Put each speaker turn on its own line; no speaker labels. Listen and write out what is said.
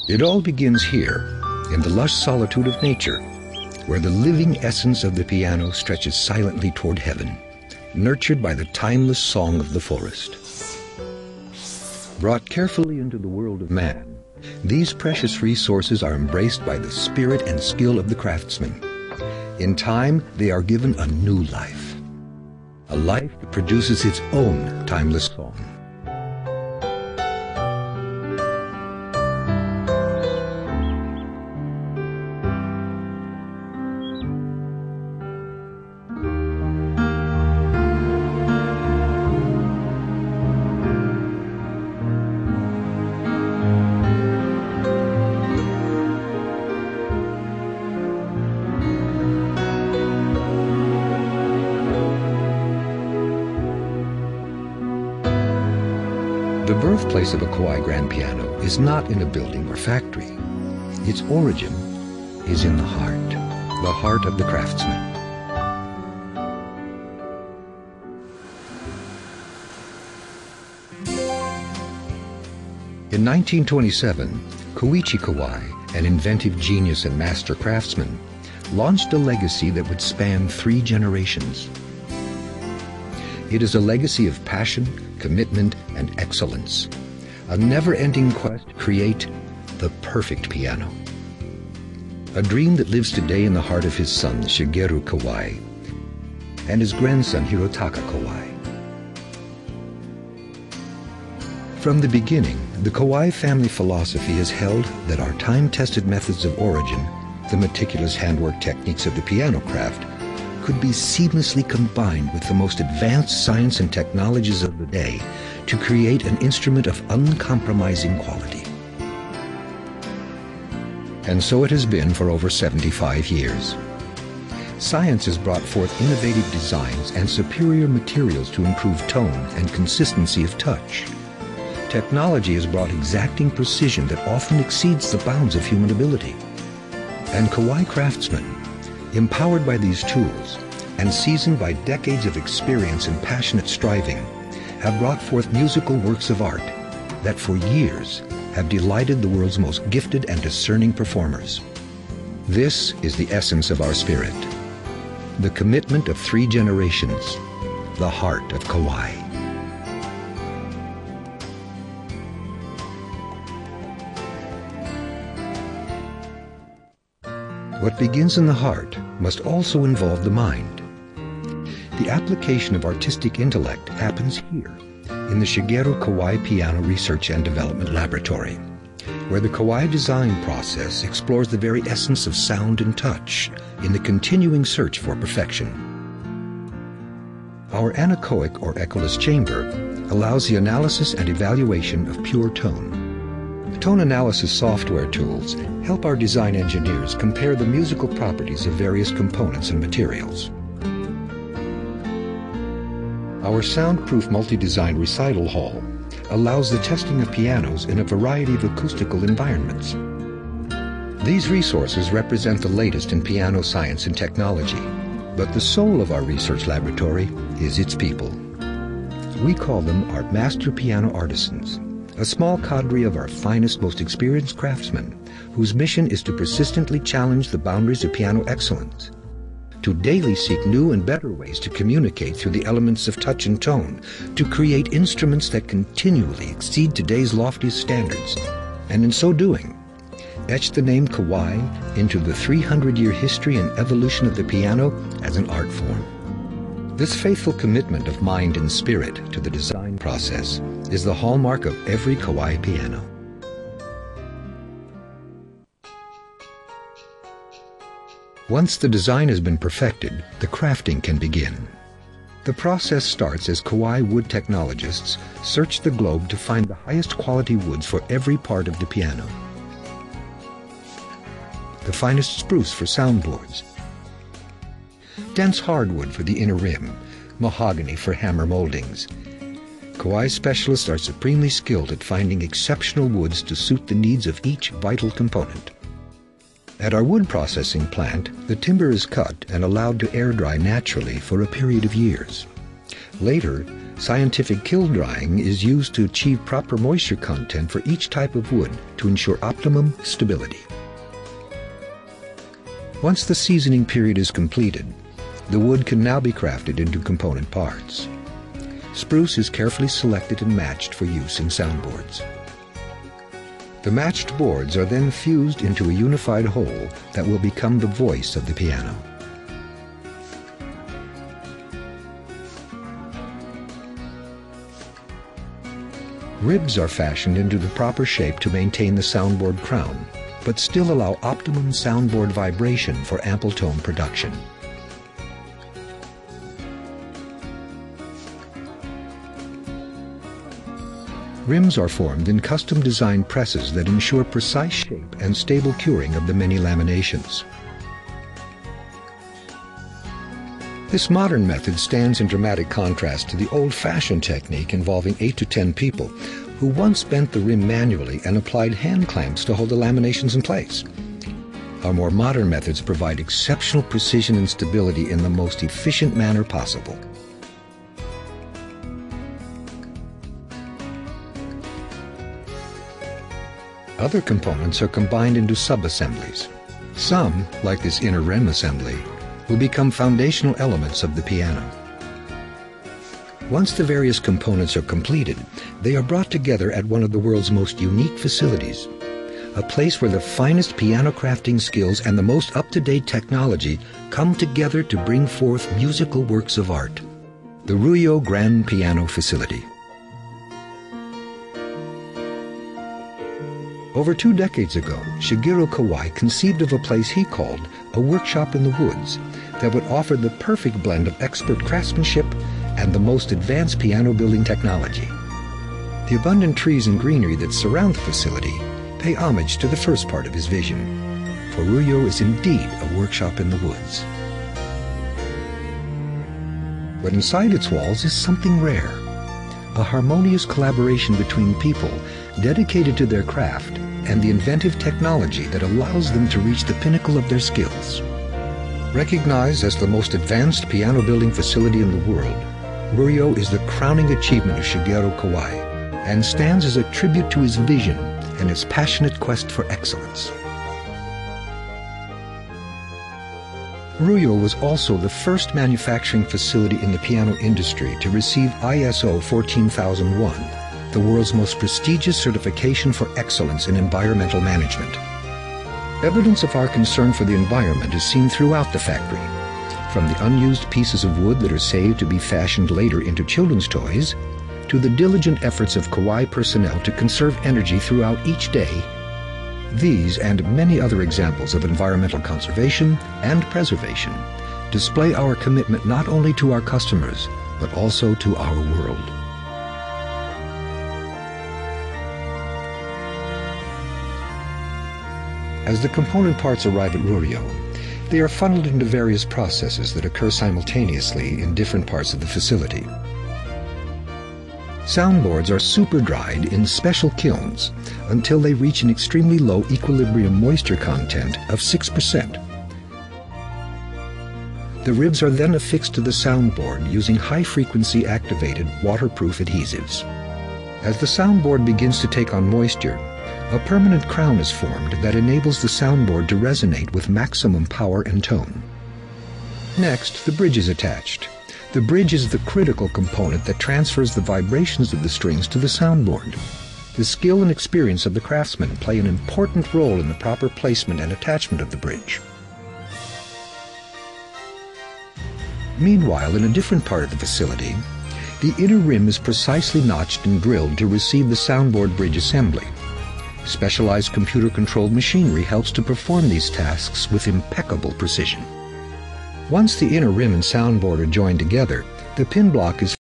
It all begins here, in the lush solitude of nature, where the living essence of the piano stretches silently toward heaven, nurtured by the timeless song of the forest. Brought carefully into the world of man, these precious resources are embraced by the spirit and skill of the craftsman. In time, they are given a new life, a life that produces its own timeless song. The birthplace of a Kawai grand piano is not in a building or factory. Its origin is in the heart of the craftsman. In 1927, Koichi Kawai, an inventive genius and master craftsman, launched a legacy that would span 3 generations. It is a legacy of passion, commitment, and excellence, a never-ending quest to create the perfect piano. A dream that lives today in the heart of his son, Shigeru Kawai, and his grandson, Hirotaka Kawai. From the beginning, the Kawai family philosophy has held that our time-tested methods of origin, the meticulous handwork techniques of the piano craft, could be seamlessly combined with the most advanced science and technologies of the day to create an instrument of uncompromising quality. And so it has been for over 75 years. Science has brought forth innovative designs and superior materials to improve tone and consistency of touch. Technology has brought exacting precision that often exceeds the bounds of human ability. And Kawai craftsmen, empowered by these tools and seasoned by decades of experience and passionate striving, have brought forth musical works of art that for years have delighted the world's most gifted and discerning performers. This is the essence of our spirit, the commitment of 3 generations, the heart of Kawai. What begins in the heart must also involve the mind. The application of artistic intellect happens here, in the Shigeru Kawai Piano Research and Development Laboratory, where the Kawai design process explores the very essence of sound and touch in the continuing search for perfection. Our anechoic or echoless chamber allows the analysis and evaluation of pure tone. Tone analysis software tools help our design engineers compare the musical properties of various components and materials. Our soundproof multi-design recital hall allows the testing of pianos in a variety of acoustical environments. These resources represent the latest in piano science and technology, but the soul of our research laboratory is its people. We call them our master piano artisans, a small cadre of our finest, most experienced craftsmen, whose mission is to persistently challenge the boundaries of piano excellence, to daily seek new and better ways to communicate through the elements of touch and tone, to create instruments that continually exceed today's loftiest standards, and in so doing, etch the name Kawai into the 300-year history and evolution of the piano as an art form. This faithful commitment of mind and spirit to the design process is the hallmark of every Kawai piano. Once the design has been perfected, the crafting can begin. The process starts as Kawai wood technologists search the globe to find the highest quality woods for every part of the piano. The finest spruce for soundboards, dense hardwood for the inner rim, mahogany for hammer moldings. Kawai specialists are supremely skilled at finding exceptional woods to suit the needs of each vital component. At our wood processing plant, the timber is cut and allowed to air dry naturally for a period of years. Later, Scientific kiln drying is used to achieve proper moisture content for each type of wood to ensure optimum stability. Once the seasoning period is completed, the wood can now be crafted into component parts. Spruce is carefully selected and matched for use in soundboards. The matched boards are then fused into a unified whole that will become the voice of the piano. Ribs are fashioned into the proper shape to maintain the soundboard crown, but still allow optimum soundboard vibration for ample tone production. Rims are formed in custom-designed presses that ensure precise shape and stable curing of the many laminations. This modern method stands in dramatic contrast to the old-fashioned technique involving 8 to 10 people who once bent the rim manually and applied hand clamps to hold the laminations in place. Our more modern methods provide exceptional precision and stability in the most efficient manner possible. Other components are combined into sub-assemblies. Some, like this inner rim assembly, will become foundational elements of the piano. Once the various components are completed, they are brought together at one of the world's most unique facilities, a place where the finest piano crafting skills and the most up-to-date technology come together to bring forth musical works of art, the Ruyot Grand Piano Facility. Over 2 decades ago, Shigeru Kawai conceived of a place he called a workshop in the woods that would offer the perfect blend of expert craftsmanship and the most advanced piano building technology. The abundant trees and greenery that surround the facility pay homage to the first part of his vision, for Ruyot is indeed a workshop in the woods. But inside its walls is something rare, a harmonious collaboration between people dedicated to their craft and the inventive technology that allows them to reach the pinnacle of their skills. Recognized as the most advanced piano building facility in the world, Ruyot is the crowning achievement of Shigeru Kawai and stands as a tribute to his vision and his passionate quest for excellence. Ruyot was also the first manufacturing facility in the piano industry to receive ISO 14001, the world's most prestigious certification for excellence in environmental management. Evidence of our concern for the environment is seen throughout the factory, from the unused pieces of wood that are saved to be fashioned later into children's toys, to the diligent efforts of Kawai personnel to conserve energy throughout each day. These and many other examples of environmental conservation and preservation display our commitment not only to our customers, but also to our world. As the component parts arrive at Ruyot, they are funneled into various processes that occur simultaneously in different parts of the facility. Soundboards are super dried in special kilns until they reach an extremely low equilibrium moisture content of 6%. The ribs are then affixed to the soundboard using high-frequency activated waterproof adhesives. As the soundboard begins to take on moisture, a permanent crown is formed that enables the soundboard to resonate with maximum power and tone. Next, the bridge is attached. The bridge is the critical component that transfers the vibrations of the strings to the soundboard. The skill and experience of the craftsman play an important role in the proper placement and attachment of the bridge. Meanwhile, in a different part of the facility, the inner rim is precisely notched and drilled to receive the soundboard bridge assembly. Specialized computer-controlled machinery helps to perform these tasks with impeccable precision. Once the inner rim and soundboard are joined together, the pin block is